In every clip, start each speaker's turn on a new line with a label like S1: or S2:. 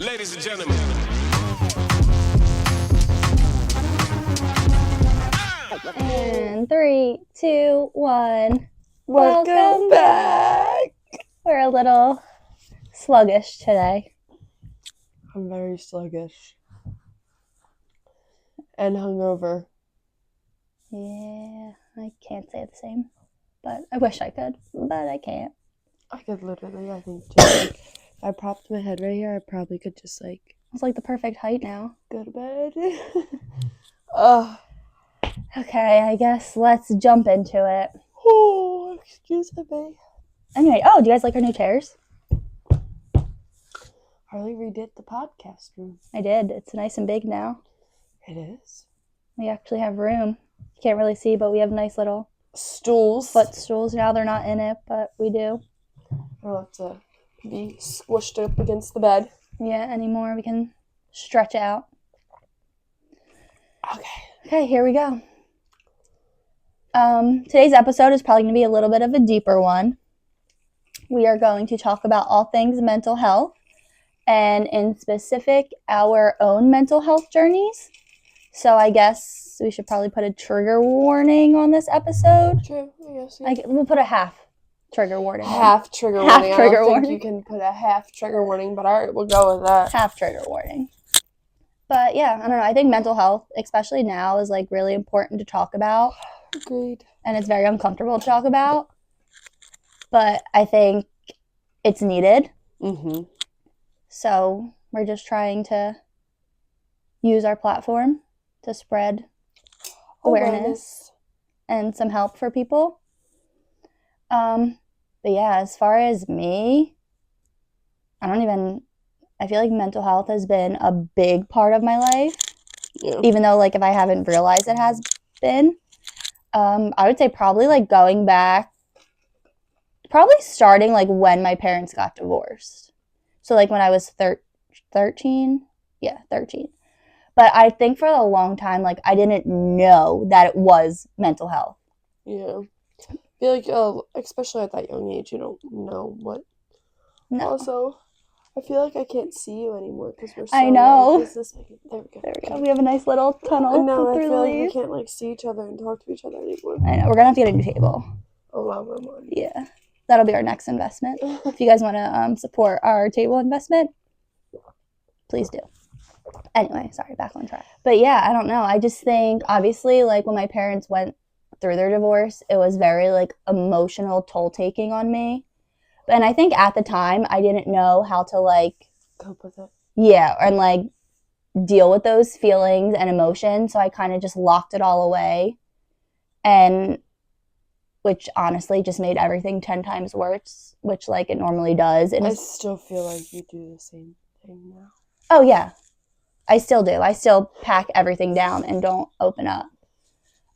S1: Ladies and gentlemen.
S2: And 3, 2, 1.
S3: Welcome back.
S2: We're a little sluggish today.
S3: I'm very sluggish. And hungover.
S2: Yeah, I can't say the same. But I wish I could, but I can't.
S3: I could literally, I think, just, if I propped my head right here, I probably could just,
S2: It's like the perfect height now.
S3: go to bed. Ugh.
S2: Okay, I guess let's jump into it.
S3: Oh, excuse me.
S2: Anyway, do you guys like our new chairs?
S3: Harley redid the podcast room.
S2: I did. It's nice and big now.
S3: It is.
S2: We actually have room. You can't really see, but we have nice little
S3: Stools.
S2: footstools. Now they're not in it, but we do.
S3: I don't have to be squished up against the bed.
S2: Yeah, anymore. We can stretch out.
S3: Okay,
S2: here we go. Today's episode is probably going to be a little bit of a deeper one. We are going to talk about all things mental health, and in specific, our own mental health journeys. So I guess we should probably put a trigger warning on this episode.
S3: True, I guess. Yeah.
S2: We'll put a half trigger warning.
S3: Half trigger warning. I don't think you can put a half trigger warning, but alright, we'll go with that.
S2: Half trigger warning. But yeah, I don't know. I think mental health, especially now, is like really important to talk about.
S3: Agreed.
S2: And it's very uncomfortable to talk about. But I think it's needed.
S3: Mm-hmm.
S2: So we're just trying to use our platform to spread awareness and some help for people. But yeah, as far as me, I feel like mental health has been a big part of my life.
S3: Yeah.
S2: Even though, like, if I haven't realized it has been. I would say probably, like, going back, probably starting, like, when my parents got divorced. So, like, when I was 13? Yeah, 13. But I think for a long time, like, I didn't know that it was mental health.
S3: Yeah. I feel like, especially at that young age, you don't know what.
S2: No.
S3: Also, I feel like I can't see you anymore because we're so
S2: I know.
S3: There we go.
S2: There we go. We have a nice little tunnel
S3: No, I
S2: through
S3: feel
S2: the
S3: like we
S2: leaves.
S3: can't, see each other and talk to each other anymore.
S2: I know. We're going to have to get a new table.
S3: A lot more money.
S2: Yeah. That'll be our next investment. If you guys want to support our table investment, please do. Anyway, sorry, back on track. But yeah, I don't know. I just think, obviously, like, when my parents went through their divorce, it was very, like, emotional toll taking on me. And I think at the time, I didn't know how to, like,
S3: cope with it.
S2: Yeah, and, like, deal with those feelings and emotions. So I kind of just locked it all away. And which honestly just made everything 10 times worse, which, like, it normally does. And
S3: I still feel like you do the same thing now.
S2: Oh, yeah. I still do. I still pack everything down and don't open up.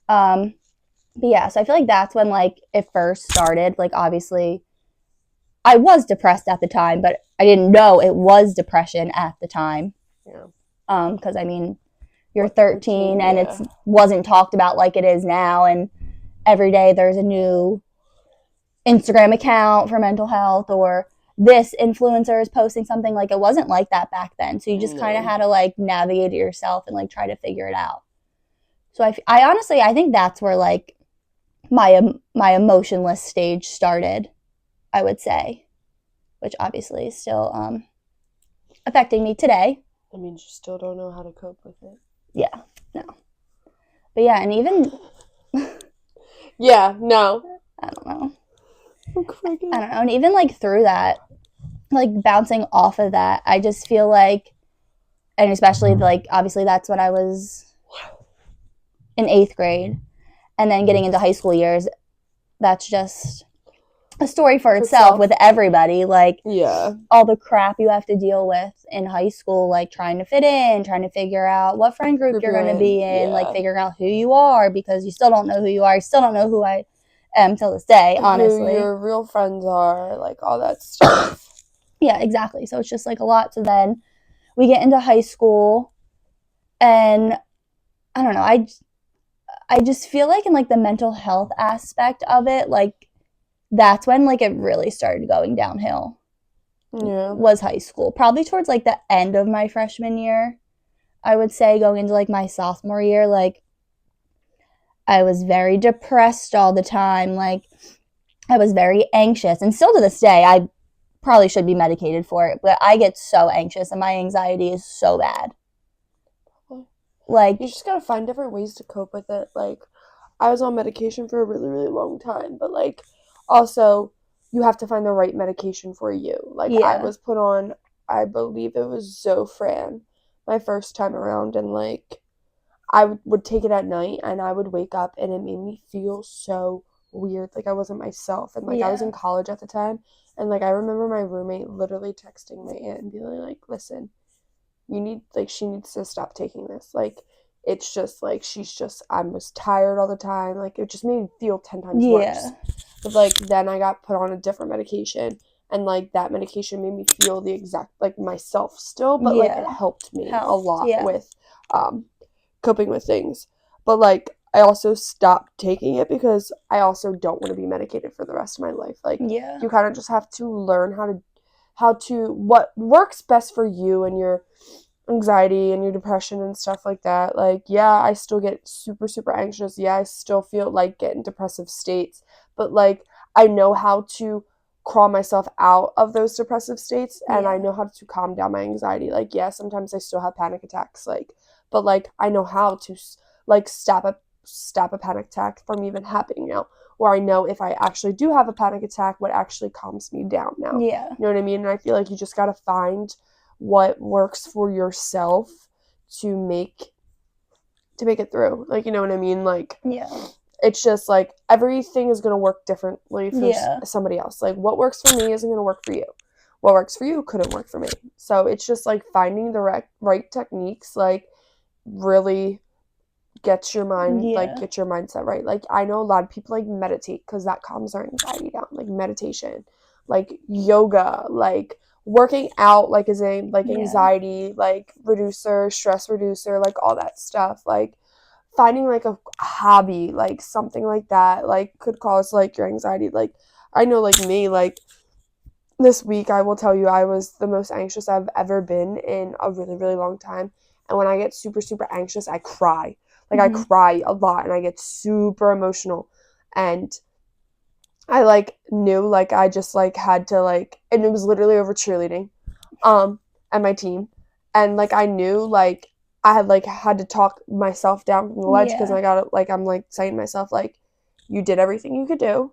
S2: But yeah, so I feel like that's when, like, it first started. Like, obviously, I was depressed at the time, but I didn't know it was depression at the time.
S3: Yeah.
S2: Because, I mean, you're 13 and it wasn't talked about like it is now. And every day there's a new Instagram account for mental health, or this influencer is posting something. Like, it wasn't like that back then. So you just kind of had to, like, navigate it yourself and, like, try to figure it out. So I honestly, I think that's where, like, my emotionless stage started, I would say, which obviously is still affecting me today.
S3: That means you still don't know how to cope with it.
S2: Yeah, no. But yeah, and even...
S3: yeah, no.
S2: I don't know.
S3: I'm crying.
S2: I don't know. And even, like, through that, like, bouncing off of that, I just feel like, and especially, like, obviously that's when I was in 8th grade, and then getting into high school years, that's just a story for itself with everybody. Like,
S3: yeah,
S2: all the crap you have to deal with in high school, like, trying to fit in, trying to figure out what friend group you're going to be in, like, figuring out who you are, because you still don't know who you are. You still don't know who I am till this day, honestly.
S3: Who your real friends are, like, all that stuff.
S2: Yeah, exactly. So it's just, like, a lot. So then we get into high school, and I don't know, I just feel like in, like, the mental health aspect of it, like, that's when, like, it really started going downhill. was high school. Probably towards like the end of my freshman year, I would say, going into like my sophomore year. Like, I was very depressed all the time. Like, I was very anxious, and still to this day, I probably should be medicated for it, but I get so anxious and my anxiety is so bad. Like,
S3: you just gotta find different ways to cope with it. Like, I was on medication for a really, really long time, but like, also, you have to find the right medication for you. Like, I was put on, I believe it was Zofran my first time around, and like, I would take it at night, and I would wake up, and it made me feel so weird. Like, I wasn't myself, and like, I was in college at the time, and like, I remember my roommate literally texting my aunt and being like, listen, she needs to stop taking this. Like, it's just like, I was tired all the time. Like, it just made me feel 10 times worse. But like, then I got put on a different medication, and like, that medication made me feel the exact, like, myself still, but like, it helped me a lot with coping with things. But like, I also stopped taking it because I also don't want to be medicated for the rest of my life. Like, you kind of just have to learn how to what works best for you and your anxiety and your depression and stuff like that. Like, yeah, I still get super, super anxious. Yeah, I still feel like get in depressive states, but like, I know how to crawl myself out of those depressive states, and I know how to calm down my anxiety. Like, yeah, sometimes I still have panic attacks, like, but like, I know how to like stop a panic attack from even happening now, or I know if I actually do have a panic attack, what actually calms me down now. You know what I mean? And I feel like you just gotta find what works for yourself to make it through. Like, you know what I mean? Like, it's just like, everything is going to work differently for somebody else. Like, what works for me isn't going to work for you. What works for you couldn't work for me. So it's just like finding the right techniques, like, really gets your mind, like, get your mindset right. Like, I know a lot of people like meditate because that calms their anxiety down. Like, meditation, like yoga, like working out, like, is a like anxiety like reducer, stress reducer, like all that stuff. Like, finding like a hobby, like something like that, like, could cause like your anxiety. Like, I know, like, me, like, this week, I will tell you, I was the most anxious I've ever been in a really, really long time. And when I get super, super anxious, I cry. Like, I cry a lot, and I get super emotional. And I, like, knew, like, I just, like, had to, like, and it was literally over cheerleading, and my team. And, like, I knew, like, I had to talk myself down from the ledge, because I got it, like, I'm, like, saying to myself, like, you did everything you could do.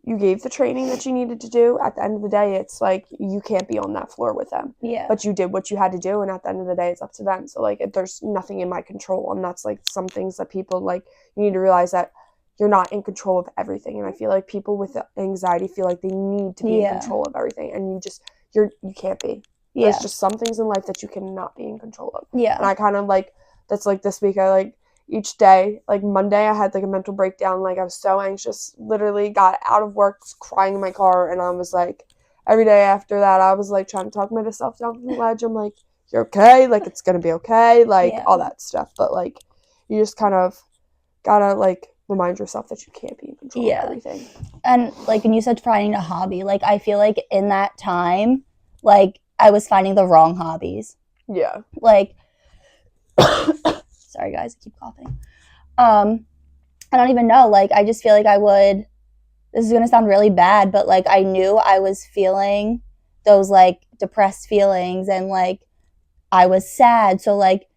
S3: You gave the training that you needed to do. At the end of the day, it's like, you can't be on that floor with them. But you did what you had to do, and at the end of the day, it's up to them. So, like, there's nothing in my control, and that's, like, some things that people, like, you need to realize that you're not in control of everything. And I feel like people with anxiety feel like they need to be in control of everything, and you can't be. There's just some things in life that you cannot be in control of. And I kind of, like, that's, like, this week, I, like, each day, like, Monday, I had, like, a mental breakdown. Like, I was so anxious, literally got out of work crying in my car, and I was, like, every day after that, I was, like, trying to talk myself down from the ledge. I'm like, you're okay, like, it's gonna be okay, like, all that stuff. But, like, you just kind of gotta, like, remind yourself that you can't be in control of everything.
S2: And, like, when you said finding a hobby, like, I feel like in that time, like, I was finding the wrong hobbies. Like, sorry guys, I keep coughing. I don't even know, like, I just feel like this is gonna sound really bad, but like, I knew I was feeling those like depressed feelings, and like, I was sad, so like,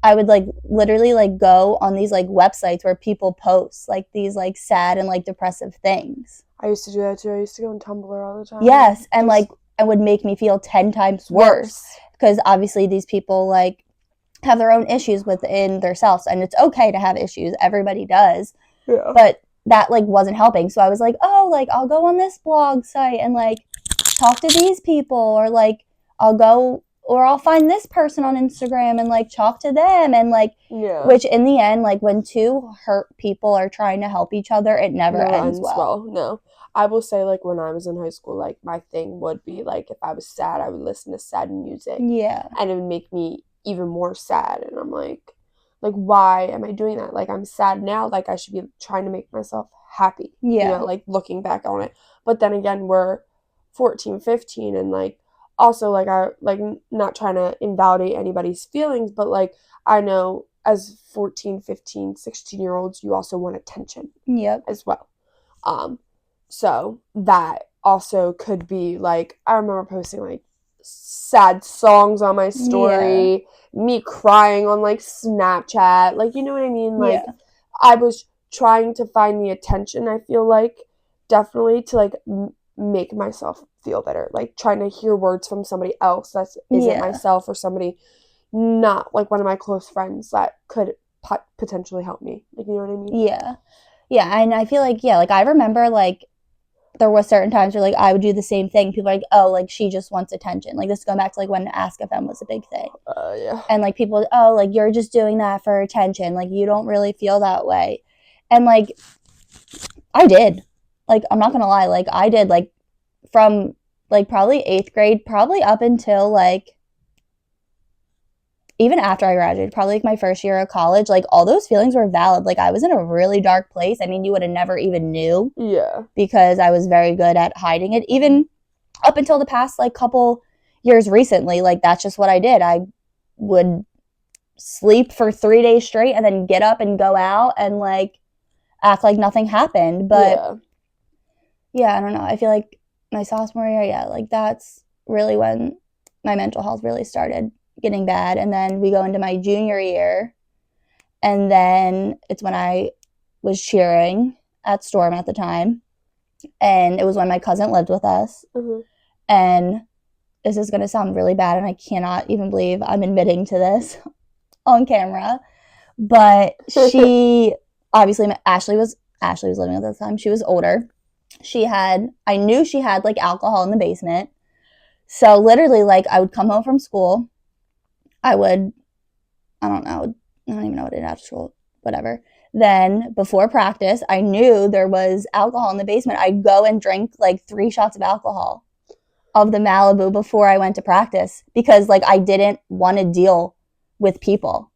S2: I would like literally like go on these like websites where people post like these like sad and like depressive things.
S3: I used to do that too. I used to go on Tumblr all the time.
S2: Yes, and like, it would make me feel 10 times worse, because obviously these people like have their own issues within themselves, and it's okay to have issues. Everybody does. But that like wasn't helping. So I was like, oh, like, I'll go on this blog site and like talk to these people, or like I'll find this person on Instagram and like talk to them, and like, which in the end, like, when two hurt people are trying to help each other, it never ends well.
S3: No. I will say, like, when I was in high school, like, my thing would be, like, if I was sad, I would listen to sad music. And it would make me even more sad. And I'm like, why am I doing that? Like, I'm sad now. Like, I should be trying to make myself happy. You know, like, looking back on it. But then again, we're 14, 15, and like also like I like not trying to invalidate anybody's feelings, but like I know as 14, 15, 16 year olds you also want attention as well. So that also could be like I remember posting like sad songs on my story, me crying on like Snapchat, like you know what I mean? Like I was trying to find the attention, I feel like, definitely to like make myself feel better, like trying to hear words from somebody else that isn't myself, or somebody not like one of my close friends that could potentially help me, like you know what I mean?
S2: And I feel like like I remember like there was certain times where like I would do the same thing. People are like, oh, like she just wants attention. Like this going back to like when Ask FM was a big thing. And like people, oh, like you're just doing that for attention. Like you don't really feel that way. And like I did. Like I'm not gonna lie. Like I did. Like from like probably 8th grade, probably up until like even after I graduated, probably like my first year of college, like all those feelings were valid. Like I was in a really dark place. I mean, you would have never even knew. Because I was very good at hiding it. Even up until the past like couple years recently, like that's just what I did. I would sleep for 3 days straight and then get up and go out and like act like nothing happened. But I don't know. I feel like my sophomore year, like that's really when my mental health really started getting bad. And then we go into my junior year, and then it's when I was cheering at Storm at the time, and it was when my cousin lived with us. And this is going to sound really bad, and I cannot even believe I'm admitting to this on camera, but she obviously Ashley was living with us at the time. She was older. I knew she had like alcohol in the basement. So literally, like I would come home from school, I don't even know what it is after school, whatever. Then before practice, I knew there was alcohol in the basement. I'd go and drink like 3 shots of alcohol of the Malibu before I went to practice, because like I didn't want to deal with people.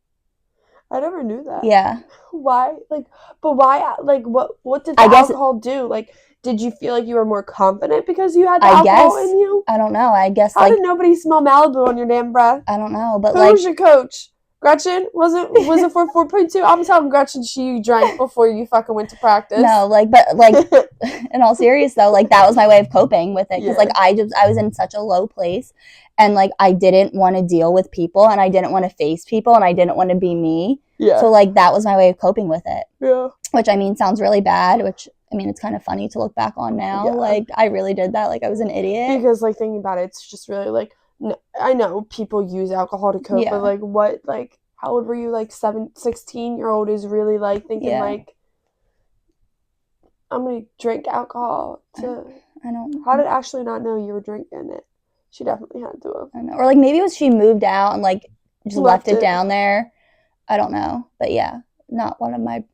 S3: I never knew that. Why? Like, but why? Like, what did the alcohol do? Like, did you feel like you were more confident because you had the alcohol in you?
S2: I don't know. I guess
S3: How did nobody smell Malibu on your damn breath?
S2: I don't know, but
S3: who was your coach? Gretchen? Was it for 4.2? I'm telling Gretchen she drank before you fucking went to practice.
S2: No, like, but like, in all seriousness though, like that was my way of coping with it, because like I was in such a low place, and like I didn't want to deal with people, and I didn't want to face people, and I didn't want to be me. So like that was my way of coping with it. Which I mean sounds really bad. Which I mean it's kind of funny to look back on now. Like I really did that. Like I was an idiot.
S3: Because like thinking about it, it's just really like. I know people use alcohol to cope, but like what, like how old were you? Like 16-year-old is really like thinking like I'm gonna drink alcohol to.
S2: I don't.
S3: How did Ashley not know you were drinking it? She definitely had to have.
S2: I know. Or like maybe it was she moved out and like just left it down there. I don't know, but not one of my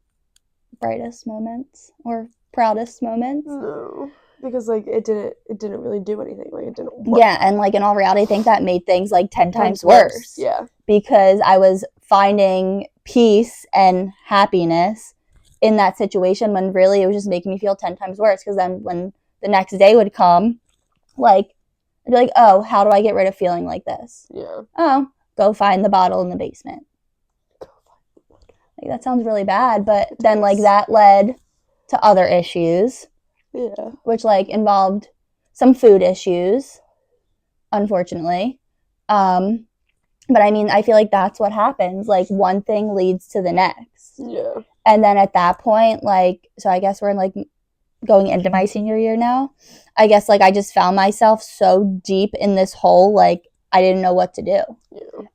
S2: brightest moments or proudest moments.
S3: No. Because like it didn't really do anything. Like it didn't work.
S2: And like in all reality, I think that made things like 10 times worse.
S3: Yeah.
S2: Because I was finding peace and happiness in that situation when really it was just making me feel 10 times worse. Because then when the next day would come, like I'd be like, oh, how do I get rid of feeling like this? Oh, go find the bottle in the basement. Like that sounds really bad, but then like that led to other issues. Which like involved some food issues, unfortunately. But I mean, I feel like that's what happens. Like one thing leads to the next. And then at that point, like, so I guess we're in like going into my senior year now. I guess like I just found myself so deep in this hole, like I didn't know what to do.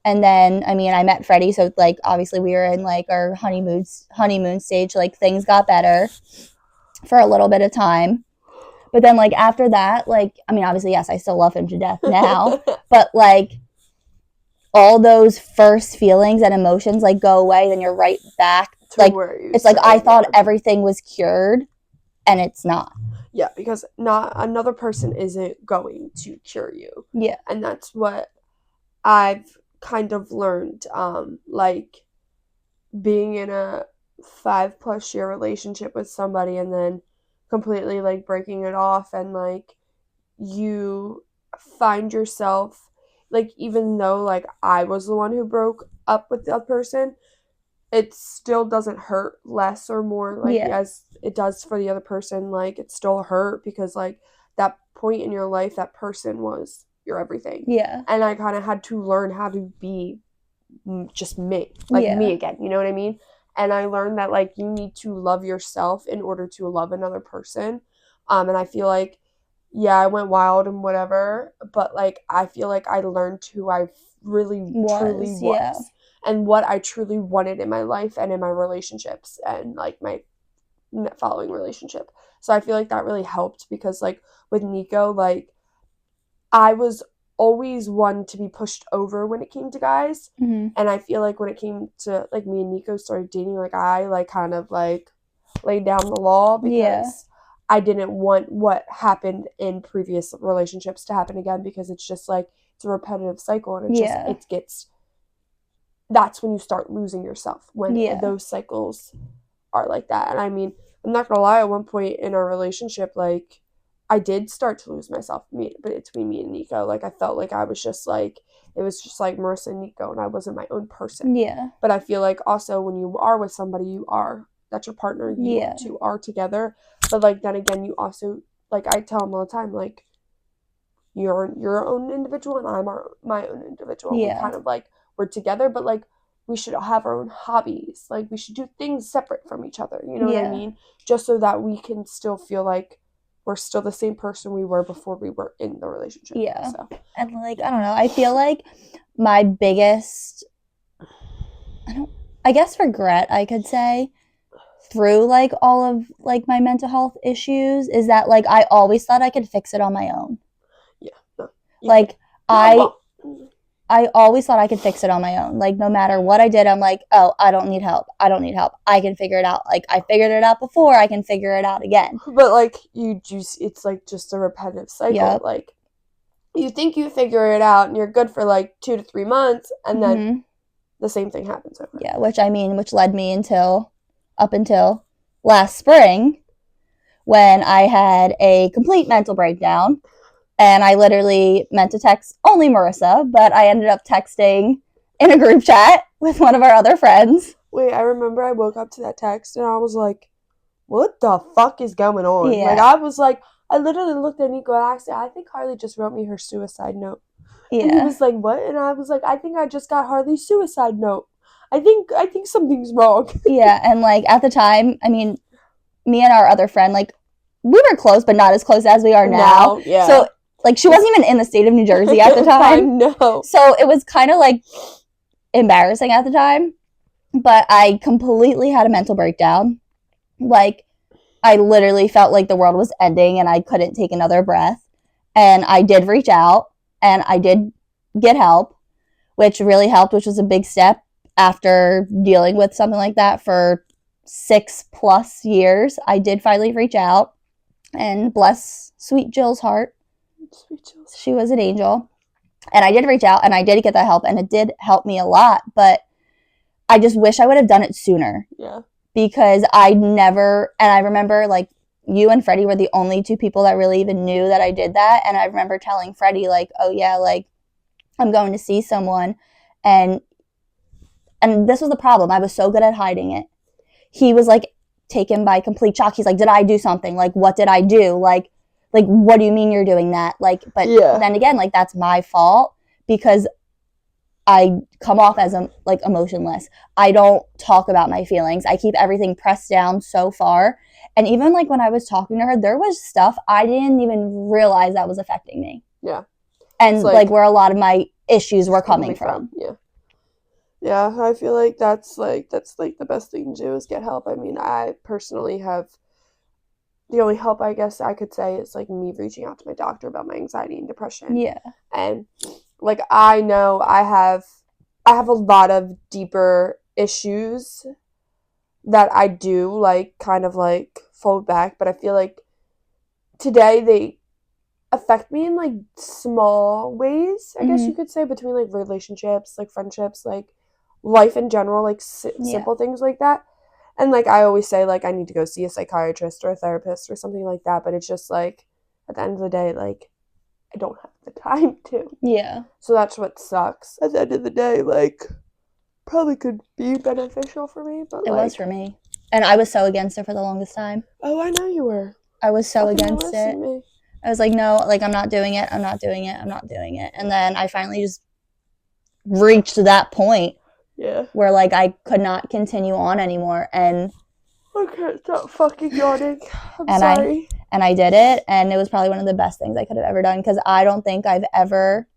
S2: And then, I mean, I met Freddie, so like obviously we were in like our honeymoon stage. Like things got better for a little bit of time. But then like after that, like, I mean, obviously, yes, I still love him to death now, but like all those first feelings and emotions like go away, then you're right back. Like it's like I thought everything was cured, and it's not.
S3: Yeah, because not another person isn't going to cure you. And that's what I've kind of learned. Like being in a 5+ year relationship with somebody and then completely like breaking it off, and like you find yourself, like, even though, like, I was the one who broke up with the person, it still doesn't hurt less or more, like, as it does for the other person. Like, it still hurt because, like, that point in your life, that person was your everything.
S2: Yeah.
S3: And I kind of had to learn how to be just me, like, me again, you know what I mean? And I learned that, like, you need to love yourself in order to love another person. And I feel like, yeah, I went wild and whatever, but, like, I feel like I learned who I really truly was and what I truly wanted in my life and in my relationships and, like, my following relationship. So I feel like that really helped because, like, with Nico, like, I was always one to be pushed over when it came to guys.
S2: Mm-hmm.
S3: And I feel like when it came to, like, me and Nico started dating, like, I, like, kind of, like, laid down the law because I didn't want what happened in previous relationships to happen again, because it's just, like, it's a repetitive cycle, and it gets, that's when you start losing yourself, when those cycles are like that. And I mean, I'm not gonna lie, at one point in our relationship, like, I did start to lose myself between me and Nico. Like, I felt like I was just, like, it was just, like, Marissa and Nico, and I wasn't my own person.
S2: Yeah.
S3: But I feel like also when you are with somebody, that's your partner, you two are together. But, like, then again, you also, like, I tell him all the time, like, you're your own individual and I'm my own individual. We kind of, like, we're together, but, like, we should have our own hobbies. Like, we should do things separate from each other. You know what I mean? Just so that we can still feel like we're still the same person we were before we were in the relationship.
S2: Yeah.
S3: So.
S2: And, like, I don't know. I feel like my biggest, I guess, regret, I could say, through, like, all of, like, my mental health issues is that, like, I always thought I could fix it on my own.
S3: Yeah. No,
S2: like, I always thought I could fix it on my own. Like, no matter what I did, I'm like, oh, I don't need help. I don't need help. I can figure it out. Like, I figured it out before. I can figure it out again.
S3: But, like, it's, like, just a repetitive cycle. Like, you think you figure it out and you're good for, like, 2 to 3 months, and then the same thing happens over.
S2: Yeah, which led me up until last spring, when I had a complete mental breakdown. And I literally meant to text only Marissa, but I ended up texting in a group chat with one of our other friends.
S3: Wait, I remember I woke up to that text and I was like, what the fuck is going on?
S2: Yeah.
S3: Like, I was like, I literally looked at Nico and I said, I think Harley just wrote me her suicide note. Yeah. And he was like, what? And I was like, I think I just got Harley's suicide note. I think something's wrong.
S2: Yeah, and, like, at the time, I mean, me and our other friend, like, we were close, but not as close as we are now.
S3: Yeah.
S2: So, like, she wasn't even in the state of New Jersey at the time.
S3: I know.
S2: So it was kind of, like, embarrassing at the time. But I completely had a mental breakdown. Like, I literally felt like the world was ending and I couldn't take another breath. And I did reach out and I did get help, which really helped, which was a big step after dealing with something like that for 6+ years. I did finally reach out, and bless sweet Jill's heart.
S3: Sweet Jill.
S2: She was an angel. And I did reach out and I did get that help, and it did help me a lot, but I just wish I would have done it sooner.
S3: Yeah.
S2: Because I remember, like, you and Freddie were the only two people that really even knew that I did that. And I remember telling Freddie, like, oh yeah, like, I'm going to see someone. And this was the problem. I was so good at hiding it. He was, like, taken by complete shock. He's like, did I do something? Like, what did I do? Like, what do you mean you're doing that? Like, but then again, like, that's my fault because I come off as, like, emotionless. I don't talk about my feelings. I keep everything pressed down so far. And even, like, when I was talking to her, there was stuff I didn't even realize that was affecting me.
S3: Yeah.
S2: And, like, where a lot of my issues were coming from.
S3: Yeah. Yeah, I feel like that's the best thing to do is get help. I mean, I personally have, the only help I guess I could say is, like, me reaching out to my doctor about my anxiety and depression.
S2: Yeah.
S3: And, like, I know I have a lot of deeper issues that I do, like, kind of, like, fold back, but I feel like today they affect me in, like, small ways, I guess you could say, between, like, relationships, like, friendships, like, life in general, like, simple things like that. And, like, I always say, like, I need to go see a psychiatrist or a therapist or something like that, but it's just, like, at the end of the day, like, I don't have the time to.
S2: Yeah.
S3: So that's what sucks. At the end of the day, like, probably could be beneficial for me, but
S2: it
S3: like,
S2: was for me. And I was so against it for the longest time.
S3: Oh, I know you were.
S2: I was so
S3: Fucking
S2: against it.
S3: Me.
S2: I was like, no, like, I'm not doing it. I'm not doing it. I'm not doing it. And then I finally just reached that point.
S3: Yeah.
S2: Where, like, I could not continue on anymore. And
S3: I can't stop fucking yawning. I'm sorry.
S2: I did it. And it was probably one of the best things I could have ever done. Because I don't think I've ever,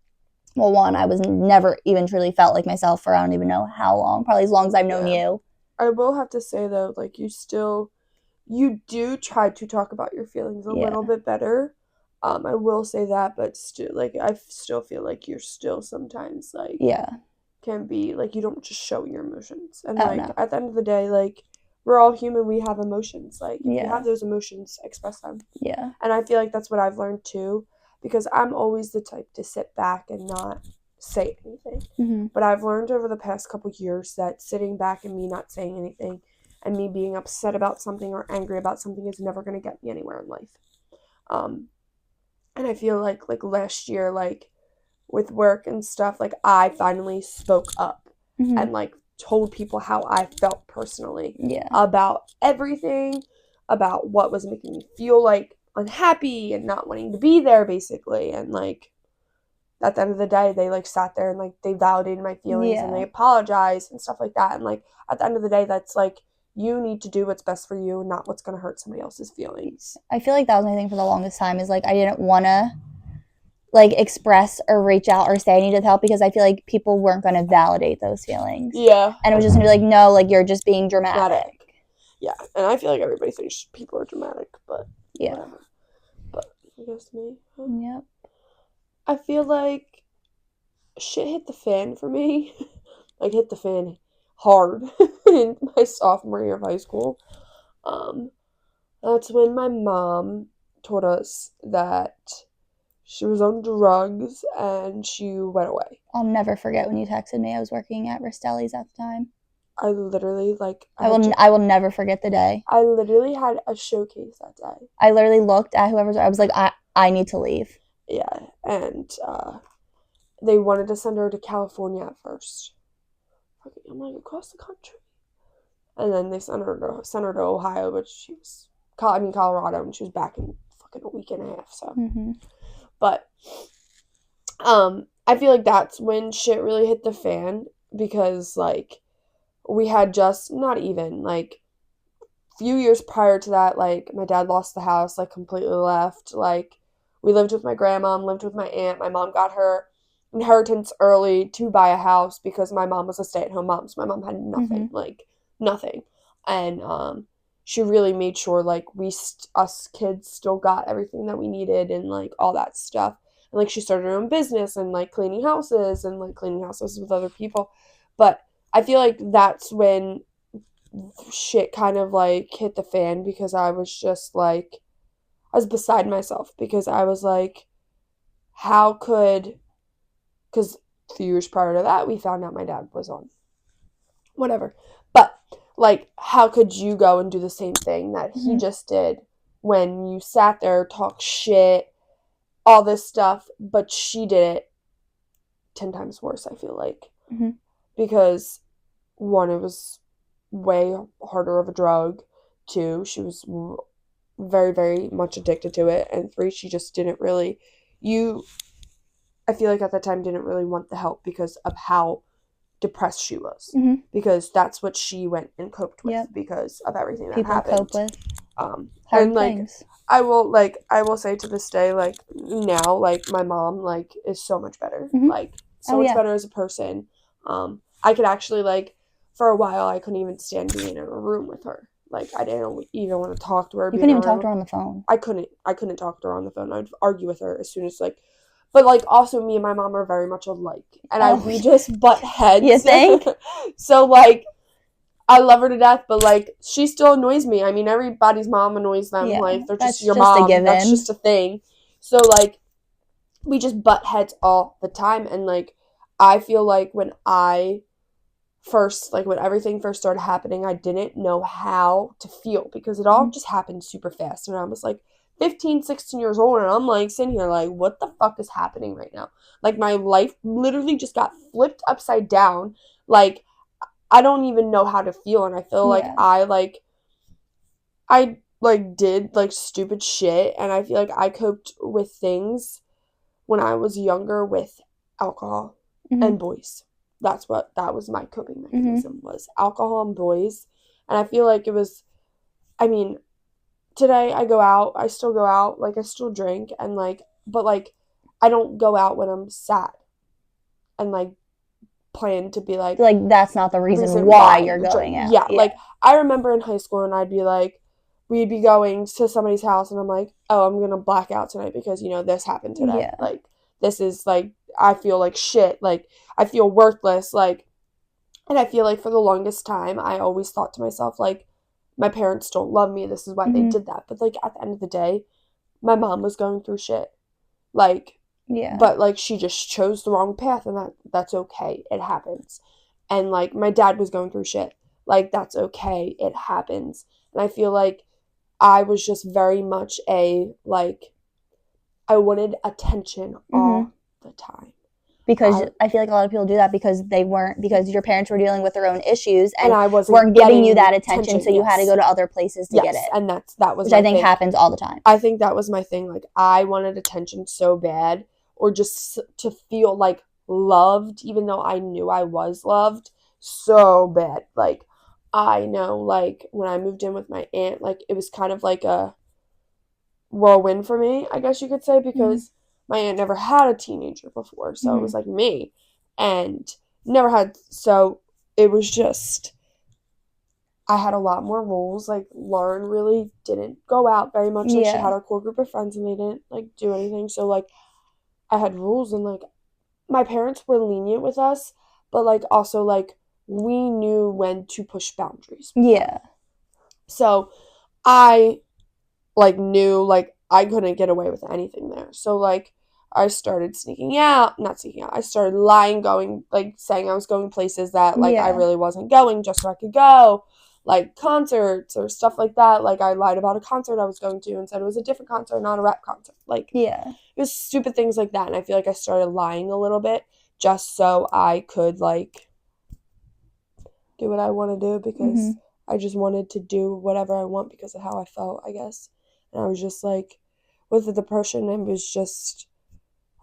S2: well, one, I was never even truly felt like myself for I don't even know how long. Probably as long as I've known you.
S3: I will have to say, though, like, you do try to talk about your feelings a little bit better. I will say that, but still, like, I still feel like you're still sometimes, like, can be, like, you don't just show your emotions. And, like, at the end of the day, like, we're all human. We have emotions. Like, if you have those emotions, express them.
S2: Yeah.
S3: And I feel like that's what I've learned, too, because I'm always the type to sit back and not say anything.
S2: Mm-hmm.
S3: But I've learned over the past couple years that sitting back and me not saying anything and me being upset about something or angry about something is never going to get me anywhere in life. And I feel like last year, like, with work and stuff, like, I finally spoke up and, like, told people how I felt personally about everything, about what was making me feel, like, unhappy and not wanting to be there, basically. And, like, at the end of the day, they, like, sat there and, like, they validated my feelings and they apologized and stuff like that. And, like, at the end of the day, that's, like, you need to do what's best for you, not what's going to hurt somebody else's feelings.
S2: I feel like that was my thing for the longest time is, like, I didn't want to, like, express or reach out or say I needed help because I feel like people weren't going to validate those feelings.
S3: Yeah.
S2: And it was just going to be like, no, like, you're just being dramatic.
S3: Yeah. And I feel like everybody thinks people are dramatic, but whatever. But I guess me.
S2: Yep.
S3: I feel like shit hit the fan for me. Like, hit the fan hard in my sophomore year of high school. That's when my mom told us that she was on drugs and she went away.
S2: I'll never forget when you texted me. I was working at Ristelli's at the time.
S3: I literally, like...
S2: I will never forget the day.
S3: I literally had a showcase that day.
S2: I literally looked at whoever's... I was like, I need to leave.
S3: Yeah, and they wanted to send her to California at first. I'm like, across the country. And then they sent her to Ohio, but she was... Colorado, and she was back in fucking a week and a half, so... But, I feel like that's when shit really hit the fan, because, like, we had just, not even, like, few years prior to that, like, my dad lost the house, like, completely left, like, we lived with my grandma, lived with my aunt, my mom got her inheritance early to buy a house, because my mom was a stay-at-home mom, so my mom had nothing, like, nothing, and, she really made sure, like, us kids still got everything that we needed, and, like, all that stuff. And, like, she started her own business, and, like, cleaning houses with other people. But I feel like that's when shit kind of, like, hit the fan, because I was just, like, I was beside myself, because I was like, because a few years prior to that, we found out my dad was on whatever. But, like, how could you go and do the same thing that he just did when you sat there, talked shit, all this stuff, but she did it 10 times worse, I feel like. Because, one, it was way harder of a drug. 2, she was very, very much addicted to it. And 3, she just didn't really... I feel like at that time didn't really want the help because of how depressed she was, because that's what she went and coped with because of everything that happened.
S2: People cope with
S3: and like
S2: things.
S3: I will say to this day, like, now, like, my mom, like, is so much better, like, so much better as a person. I could actually, like, for a while I couldn't even stand being in a room with her. Like, I didn't even want to talk to her.
S2: You couldn't even talk to her on the phone.
S3: I couldn't talk to her on the phone. I'd argue with her as soon as, like... But, like, also, me and my mom are very much alike. And we just butt heads.
S2: You think?
S3: So, like, I love her to death, but, like, she still annoys me. I mean, everybody's mom annoys them. Yeah, like, they're just your mom. That's just a thing. So, like, we just butt heads all the time. And, like, I feel like when everything first started happening, I didn't know how to feel, because it all just happened super fast. And I was like, 15, 16 years old, and I'm like sitting here like, what the fuck is happening right now? Like, my life literally just got flipped upside down. Like, I don't even know how to feel, and I feel like I did like stupid shit, and I feel like I coped with things when I was younger with alcohol and boys. That was my coping mechanism, was alcohol and boys. And I feel like it was, I mean, today I still go out, like I still drink, and like, but like I don't go out when I'm sad and like plan to be like
S2: that's not the reason why you're going out.
S3: Yeah, like I remember in high school, and I'd be like, we'd be going to somebody's house, and I'm like, oh, I'm gonna black out tonight because this happened today. Like, this is like, I feel like shit, like I feel worthless, like. And I feel like for the longest time I always thought to myself, like, my parents don't love me, this is why they did that. But like, at the end of the day, my mom was going through shit, like, but like, she just chose the wrong path, and that's okay, it happens. And like, my dad was going through shit, like, that's okay, it happens. And I feel like I was just very much I wanted attention all the time.
S2: Because I feel like a lot of people do that because your parents were dealing with their own issues and
S3: I
S2: weren't giving you that attention, so you had to go to other places to get it.
S3: And that was
S2: which I think happens all the time.
S3: I think that was my thing. Like, I wanted attention so bad, or just to feel like loved, even though I knew I was loved, so bad. Like, I know, like, when I moved in with my aunt, like, it was kind of like a whirlwind for me, I guess you could say, because my aunt never had a teenager before, so it was like me, and never had, so it was just, I had a lot more rules. Like, Lauren really didn't go out very much. Like, she had her core group of friends, and they didn't like do anything, so like, I had rules, and like, my parents were lenient with us, but like, also like, we knew when to push boundaries. So I like knew like I couldn't get away with anything there. So like, I started not sneaking out. I started lying, saying I was going places that like I really wasn't going, just so I could go, like concerts or stuff like that. Like, I lied about a concert I was going to and said it was a different concert, not a rap concert. Like, it was stupid things like that. And I feel like I started lying a little bit just so I could like do what I want to do, because I just wanted to do whatever I want because of how I felt, I guess. And I was just like, with the depression, it was just,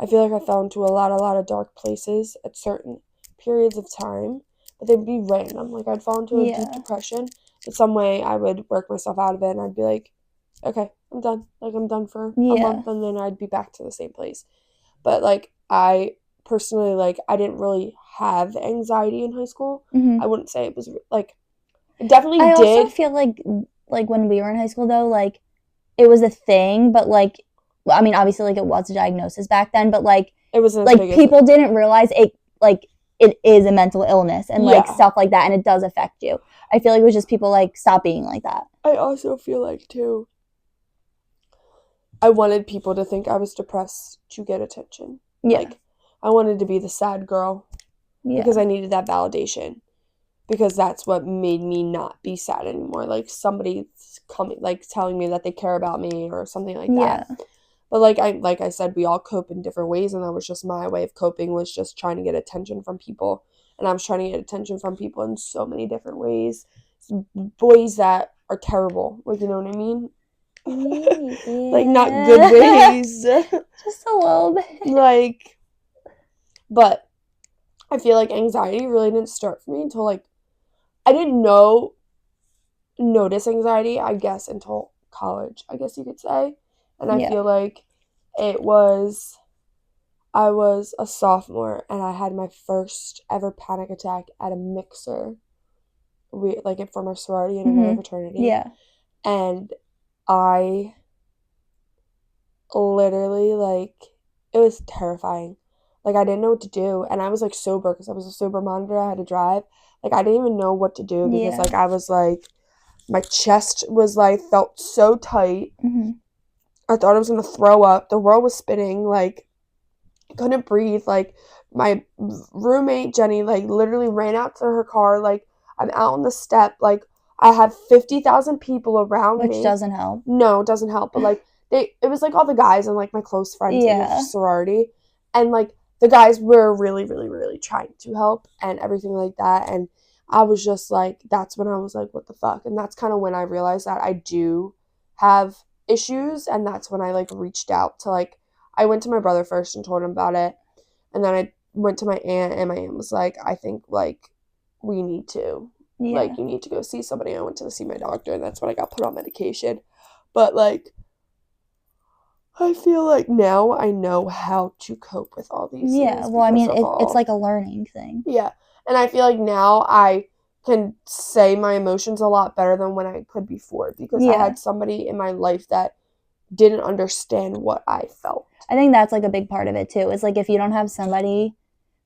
S3: I feel like I fell into a lot of dark places at certain periods of time, but they'd be random. Like, I'd fall into a deep depression, but some way I would work myself out of it, and I'd be like, okay, I'm done. Like, I'm done for a month, and then I'd be back to the same place. But like, I personally, like, I didn't really have anxiety in high school. I wouldn't say it was like, I definitely did. I also
S2: feel like when we were in high school though, like, it was a thing, but like, I mean, obviously, like, it was a diagnosis back then, but like,
S3: it wasn't
S2: like, people didn't realize it, like, it is a mental illness and like stuff like that, and it does affect you. I feel like it was just people like, stop being like that.
S3: I also feel like too, I wanted people to think I was depressed to get attention. Like, I wanted to be the sad girl because I needed that validation, because that's what made me not be sad anymore. Like, somebody's coming, like, telling me that they care about me or something like that. But like I said, we all cope in different ways, and that was just my way of coping, was just trying to get attention from people. And I was trying to get attention from people in so many different ways. Boys that are terrible, like, you know what I mean? Like, not good ways.
S2: Just a little bit.
S3: Like, but I feel like anxiety really didn't start for me until like, I didn't notice anxiety, I guess, until college, I guess you could say. And I feel like I was a sophomore, and I had my first ever panic attack at a mixer. For my sorority and another fraternity. And I literally, like, it was terrifying. Like, I didn't know what to do, and I was like sober, because I was a sober monitor, I had to drive. Like, I didn't even know what to do, because like, I was like, my chest was like, felt so tight. I thought I was gonna throw up. The world was spinning. Like, I couldn't breathe. Like, my roommate Jenny, like, literally ran out to her car. Like, I'm out on the step. Like, I have 50,000 people around me.
S2: Which doesn't help.
S3: No, it doesn't help. But like, it was like all the guys and like my close friends in the
S2: Yeah.
S3: sorority, and like the guys were really, really, really trying to help and everything like that. And I was just like, that's when I was like, what the fuck? And that's kind of when I realized that I do have issues. And that's when I like reached out to like, I went to my brother first and told him about it. And then I went to my aunt, and my aunt was like, I think like we need to, like, you need to go see somebody. I went to see my doctor, and that's when I got put on medication. But like, I feel like now I know how to cope with all these things.
S2: Yeah, well, I mean, it's like a learning thing.
S3: Yeah, and I feel like now I can say my emotions a lot better than when I could before, because I had somebody in my life that didn't understand what I felt.
S2: I think that's like a big part of it too. Is like if you don't have somebody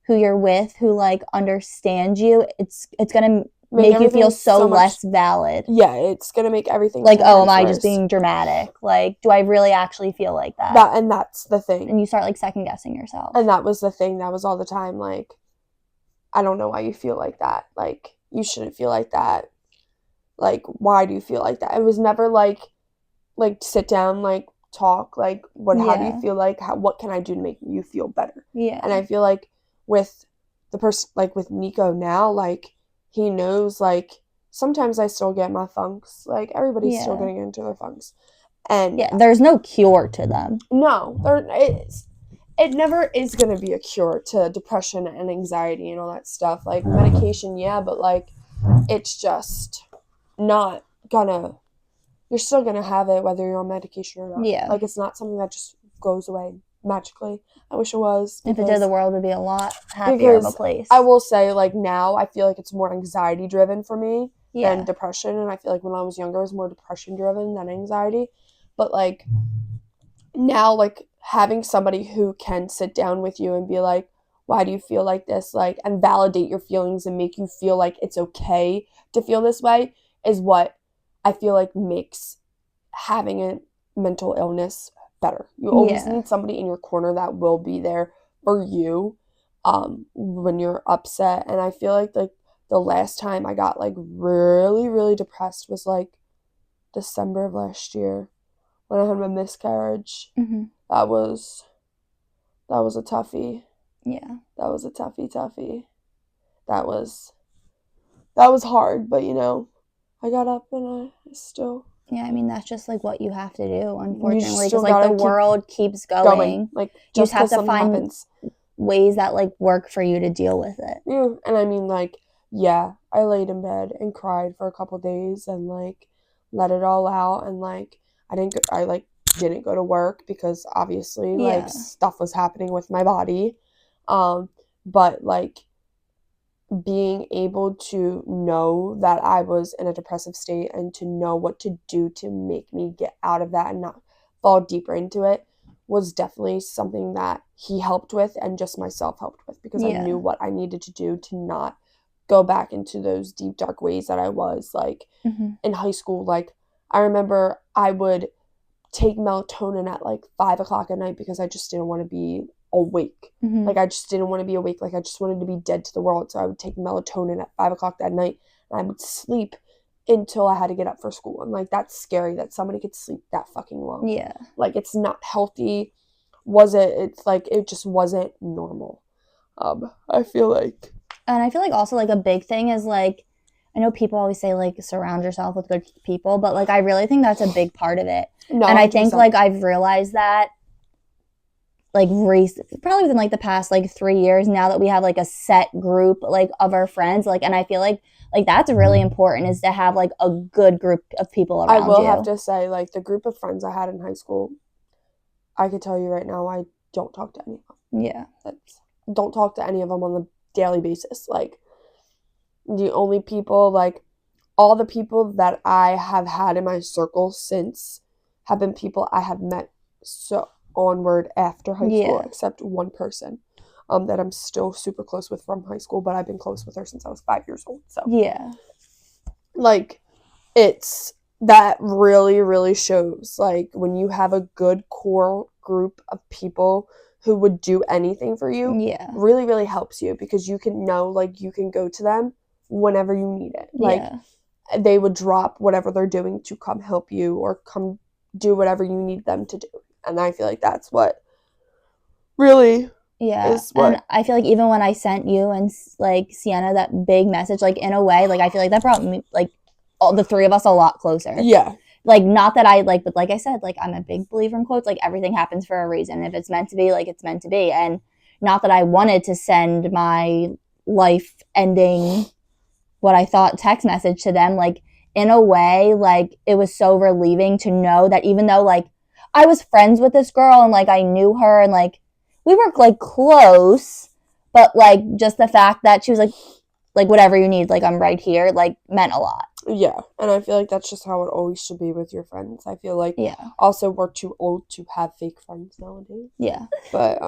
S2: who you're with who like understands you, it's gonna make you feel so less valid.
S3: Yeah, it's gonna make everything
S2: like, oh, am I just being dramatic? Like, do I really actually feel like that?
S3: And that's the thing.
S2: And you start like second guessing yourself.
S3: And that was the thing. That was all the time. Like, I don't know why you feel like that. Like, you shouldn't feel like that. Like, why do you feel like that? It was never like sit down, like talk, like how do you feel, like what can I do to make you feel better?
S2: Yeah.
S3: And I feel like with the person, like with Nico now, like he knows, like sometimes I still get my funks, like everybody's still getting into their funks, and
S2: there's no cure to them.
S3: No, there is. It never is going to be a cure to depression and anxiety and all that stuff. Like medication, yeah, but like it's just not gonna, you're still gonna have it whether you're on medication or not.
S2: Yeah.
S3: Like it's not something that just goes away magically. I wish it was.
S2: If it did, the world would be a lot happier of a place.
S3: I will say, like now I feel like it's more anxiety driven for me than depression, and I feel like when I was younger it was more depression driven than anxiety. But like now, like having somebody who can sit down with you and be like, why do you feel like this? Like, and validate your feelings and make you feel like it's okay to feel this way is what I feel like makes having a mental illness better. You always need somebody in your corner that will be there for you when you're upset. And I feel like the last time I got like really, really depressed was like December of last year when I had my miscarriage.
S2: Mm-hmm.
S3: That was a toughie.
S2: Yeah.
S3: That was a toughie. That was hard, but you know, I got up and I still...
S2: Yeah, I mean, that's just like what you have to do, unfortunately, because like the world keeps going.
S3: Like,
S2: you just have to find ways that like work for you to deal with it.
S3: Yeah, and I mean, like, yeah, I laid in bed and cried for a couple days and like let it all out, and like I didn't go to work because obviously like stuff was happening with my body, but like being able to know that I was in a depressive state and to know what to do to make me get out of that and not fall deeper into it was definitely something that he helped with, and just myself helped with, because I knew what I needed to do to not go back into those deep dark ways that I was like in high school. Like I remember I would take melatonin at like 5 o'clock at night because I just didn't want to be awake. Like I just didn't want to be awake. Like I just wanted to be dead to the world. So I would take melatonin at 5 o'clock that night, and I would sleep until I had to get up for school. And like that's scary that somebody could sleep that fucking long.
S2: Yeah.
S3: Like it's not healthy. It's like it just wasn't normal. I feel like.
S2: And I feel like also like a big thing is like, I know people always say like surround yourself with good people, but like I really think that's a big part of it. No, and I think like I've realized that like probably within like the past like 3 years, now that we have like a set group like of our friends, like, and I feel like that's really important, is to have like a good group of people around you.
S3: I will have to say, like the group of friends I had in high school, I could tell you right now, I don't talk to any of them.
S2: Yeah.
S3: Don't talk to any of them on the daily basis. Like the only people, like all the people that I have had in my circle since have been people I have met so onward after high school, except one person that I'm still super close with from high school, but I've been close with her since I was 5 years old. So like it's that really, really shows like when you have a good core group of people who would do anything for you, really, really helps you, because you can know like you can go to them whenever you need it. Like they would drop whatever they're doing to come help you or come do whatever you need them to do. And I feel like that's what really is what.
S2: And I feel like even when I sent you and like Sienna that big message, like in a way, like I feel like that brought me like all the three of us a lot closer.
S3: Yeah.
S2: Like not that I like, but like I said, like I'm a big believer in quotes. Like everything happens for a reason. If it's meant to be, like it's meant to be. And not that I wanted to send my life-ending, what I thought text message to them. Like in a way, like it was so relieving to know that even though like I was friends with this girl and like I knew her and like we weren't like close, but like just the fact that she was like whatever you need, like I'm right here, like meant a lot.
S3: Yeah, and I feel like that's just how it always should be with your friends. I feel like
S2: Yeah.
S3: Also we're too old to have fake friends nowadays.
S2: Yeah.
S3: But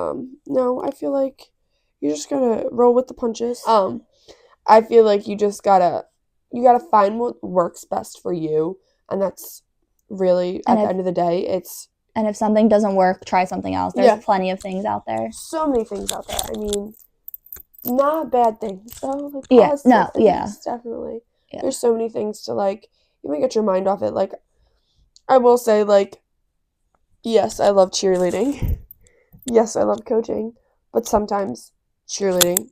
S3: no, I feel like you just gotta roll with the punches. I feel like you gotta find what works best for you, and that's really at the end of the day, it's.
S2: And if something doesn't work, try something else. There's plenty of things out there.
S3: So many things out there. I mean, not bad things though. Like positive things, definitely. Yeah. There's so many things to like. You might get your mind off it. Like, I will say, like, yes, I love cheerleading. Yes, I love coaching, but sometimes cheerleading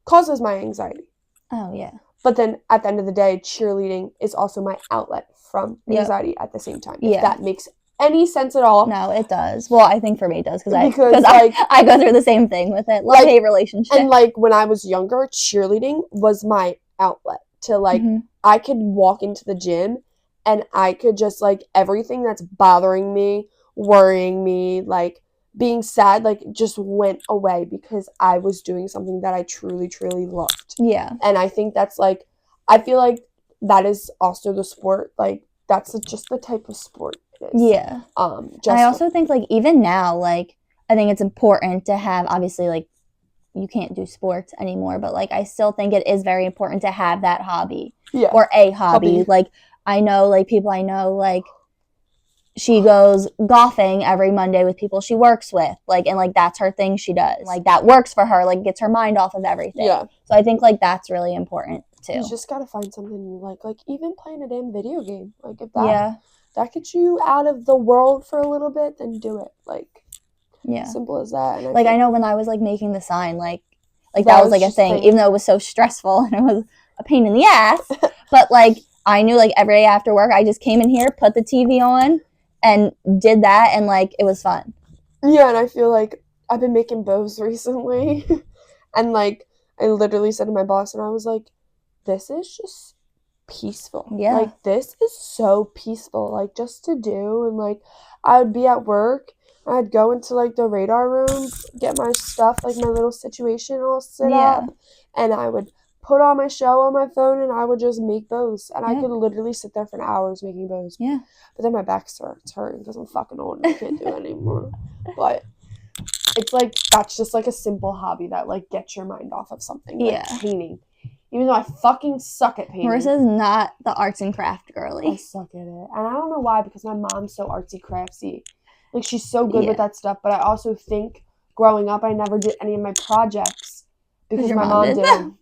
S3: causes my anxiety.
S2: Oh yeah.
S3: But then at the end of the day, cheerleading is also my outlet from anxiety at the same time. If that makes any sense at all.
S2: No, it does. Well, I think for me it does because I go through the same thing with it. Love-hate relationship.
S3: And like when I was younger, cheerleading was my outlet to like I could walk into the gym and I could just like everything that's bothering me, worrying me, like being sad, like just went away because I was doing something that I truly, truly loved.
S2: Yeah.
S3: And I think that's like, I feel like that is also the sport, like that's just the type of sport it is.
S2: Yeah. I also think like even now, like I think it's important to have, obviously like you can't do sports anymore, but like I still think it is very important to have that hobby or a hobby. Like I know like people I know like she goes golfing every Monday with people she works with, like, and like that's her thing she does, like that works for her, like gets her mind off of everything. So I think like that's really important too.
S3: You just gotta find something you like even playing a damn video game, like if that gets you out of the world for a little bit, then do it. Like simple as that. And
S2: I know when I was like making the sign, like that was like a thing, even though it was so stressful and it was a pain in the ass, but like I knew like every day after work I just came in here, put the TV on and did that, and like it was fun.
S3: Yeah, and I feel like I've been making bows recently and like I literally said to my boss, and I was like, this is just peaceful. Like this is so peaceful, like just to do. And like I would be at work, I'd go into like the radar room, get my stuff, like my little situation all set up, and I would put on my show on my phone and I would just make bows, and I could literally sit there for hours making bows. But then my back starts hurting because I'm fucking old and I can't do it anymore. But it's like that's just like a simple hobby that like gets your mind off of something, like painting. Even though I fucking suck at painting.
S2: Marissa's not the arts and craft girly.
S3: I suck at it. And I don't know why, because my mom's so artsy craftsy. Like she's so good with that stuff. But I also think growing up I never did any of my projects because my mom did.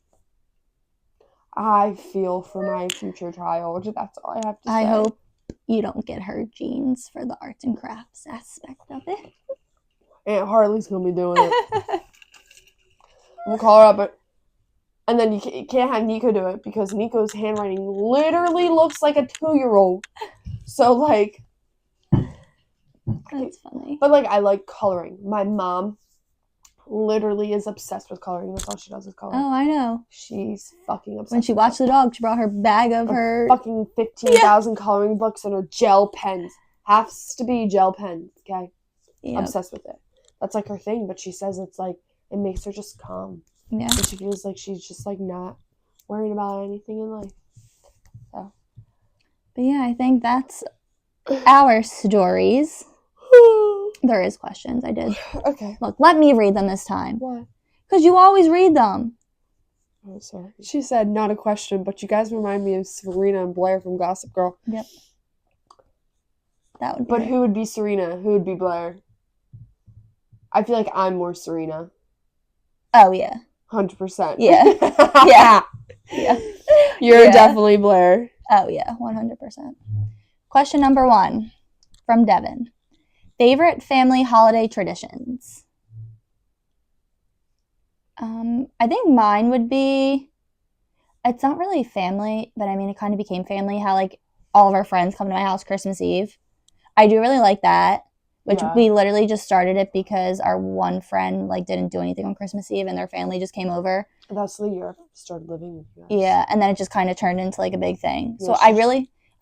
S3: I feel for my future child. That's all I have to say.
S2: I hope you don't get her genes for the arts and crafts aspect of it.
S3: Aunt Harley's gonna be doing it. I'm gonna call her up, and then you can't have Nico do it because Nico's handwriting literally looks like a 2-year-old. So like,
S2: that's funny.
S3: But like, I like coloring. My mom literally is obsessed with coloring. That's all she does is color.
S2: Oh, I know.
S3: She's fucking obsessed.
S2: When she watched the dog, she brought her bag of her
S3: fucking 15,000 coloring books and her gel pens. Has to be gel pens, okay? Obsessed with it. That's like her thing, but she says it's like it makes her just calm. Yeah. And she feels like she's just like not worrying about anything in life. So.
S2: But yeah, I think that's our stories. There is questions. I did.
S3: Okay.
S2: Look, let me read them this time.
S3: Why?
S2: Because you always read them.
S3: Oh, sorry. She said, not a question, but you guys remind me of Serena and Blair from Gossip Girl.
S2: Yep. That would be
S3: But who would be Serena? Who would be Blair? I feel like I'm more Serena.
S2: Oh, yeah.
S3: 100%.
S2: Yeah. Yeah. Yeah.
S3: You're definitely Blair.
S2: Oh, yeah. 100%. Question number 1. from Devin. Favorite family holiday traditions? I think mine would be, it's not really family, but I mean, it kind of became family, how like all of our friends come to my house Christmas Eve. I do really like that, which we literally just started it because our one friend like didn't do anything on Christmas Eve and their family just came over.
S3: That's the year I started living with you guys.
S2: Yeah, and then it just kind of turned into like a big thing. So I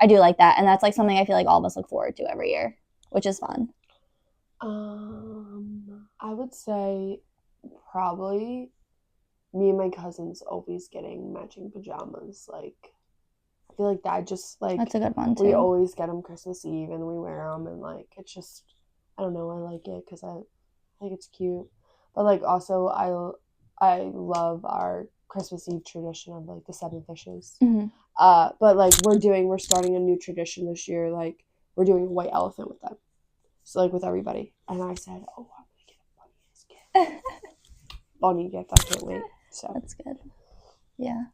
S2: do like that, and that's like something I feel like all of us look forward to every year, which is fun.
S3: I would say probably me and my cousins always getting matching pajamas. Like, I feel like that just like
S2: that's a good one too.
S3: We always get them Christmas Eve and we wear them, and like it's just, I don't know, I like it because I think it's cute. But like also I love our Christmas Eve tradition of like the 7 fishes.
S2: Mm-hmm.
S3: But like we're starting a new tradition this year. Like we're doing a white elephant with them. So like with everybody. And I said, oh, I'm gonna get a bunny gift. Bunny gift. I can't wait. So
S2: that's good. Yeah,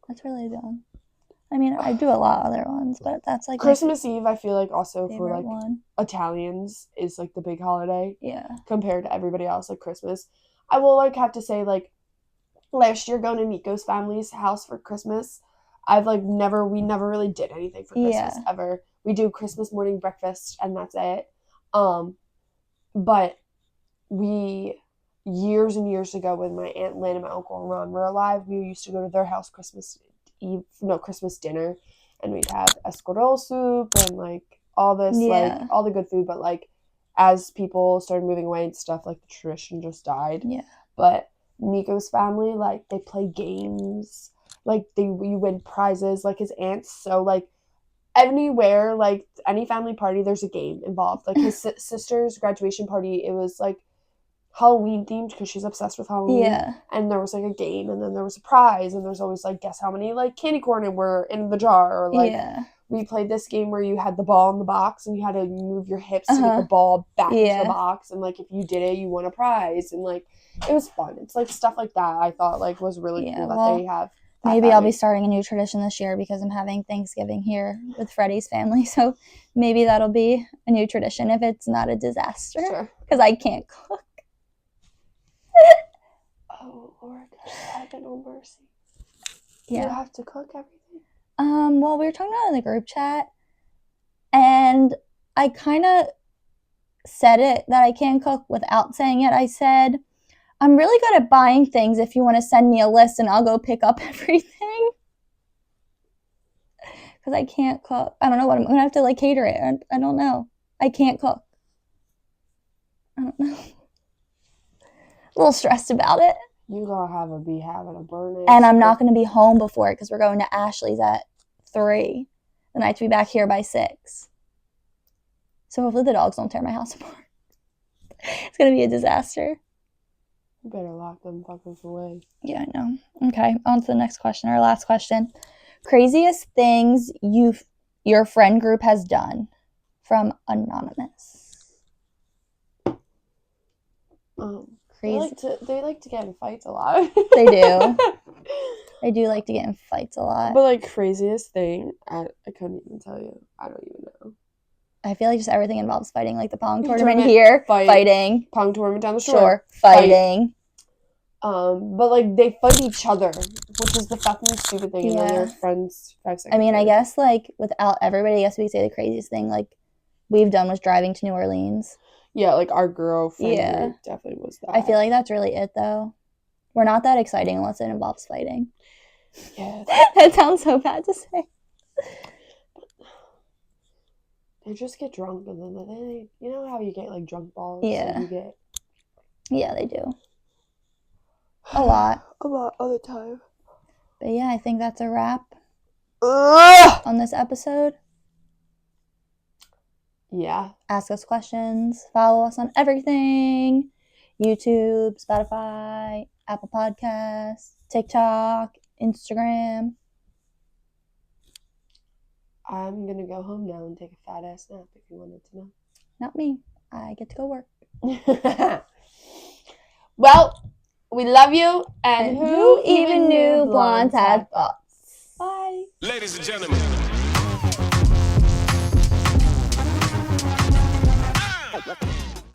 S2: that's really good. I mean, I do a lot of other ones, but that's like
S3: Christmas Eve. I feel like also for like
S2: one.
S3: Italians is like the big holiday.
S2: Yeah.
S3: Compared to everybody else, like Christmas. I will like have to say like last year going to Nico's family's house for Christmas, we never really did anything for Christmas ever. We do Christmas morning breakfast and that's it. But we years and years ago when my Aunt Lynn and my Uncle Ron were alive, we used to go to their house Christmas dinner, and we'd have escargot soup and like all this like all the good food, but like as people started moving away and stuff, like the tradition just died.
S2: Yeah.
S3: But Nico's family, like they play games, like you win prizes, like his aunts, so like anywhere, like any family party, there's a game involved. Like his sister's graduation party, it was like Halloween themed because she's obsessed with Halloween.
S2: Yeah.
S3: And there was like a game, and then there was a prize, and there's always like guess how many like candy corn were in the jar, or like we played this game where you had the ball in the box and you had to move your hips to get the ball back into the box, and like if you did it, you won a prize, and like it was fun. It's like stuff like that I thought like was really cool that they have.
S2: Maybe I'll be starting a new tradition this year because I'm having Thanksgiving here with Freddie's family. So maybe that'll be a new tradition if it's not a disaster. Sure. Because I can't cook.
S3: Oh, Lord. Heaven or mercy.
S2: Yeah.
S3: You have to cook everything?
S2: Well, we were talking about it in the group chat. And I kind of said it that I can't cook without saying it. I said, I'm really good at buying things if you want to send me a list and I'll go pick up everything. Because I can't cook. I don't know what I'm going to have to like cater it. I don't know. I can't cook. I don't know. A little stressed about it.
S3: You gonna be having a burn.
S2: And I'm not going to be home before it because we're going to Ashley's at 3. And I have to be back here by 6. So hopefully the dogs don't tear my house apart. It's going to be a disaster.
S3: You better lock them fuckers away.
S2: Yeah, I know. Okay, on to the next question, our last question. Craziest things your friend group has done, from Anonymous.
S3: Crazy. They like to get in fights a lot.
S2: They do. They do like to get in fights a lot.
S3: But like craziest thing, I couldn't even tell you. I don't even know.
S2: I feel like just everything involves fighting, like the Pong tournament here, fighting.
S3: Pong tournament down the
S2: shore, fighting.
S3: But like they fight each other, which is the fucking stupid thing. And then they're friends 5 seconds.
S2: I mean, I guess like without everybody, I guess we could say the craziest thing like we've done was driving to New Orleans.
S3: Yeah, like our girlfriend definitely was that.
S2: I feel like that's really it though. We're not that exciting unless it involves fighting.
S3: Yeah.
S2: That sounds so bad to say.
S3: They just get drunk and then they, you know how you get like drunk balls?
S2: Yeah.
S3: Yeah,
S2: they do. A lot
S3: all the time.
S2: But yeah, I think that's a wrap on this episode.
S3: Yeah.
S2: Ask us questions. Follow us on everything. YouTube, Spotify, Apple Podcasts, TikTok, Instagram.
S3: I'm going to go home now and take a fat ass nap if you wanted to know.
S2: Not me. I get to go work.
S3: Well, we love you. And
S2: who even knew blondes had thoughts?
S3: Bye.
S1: Ladies and gentlemen.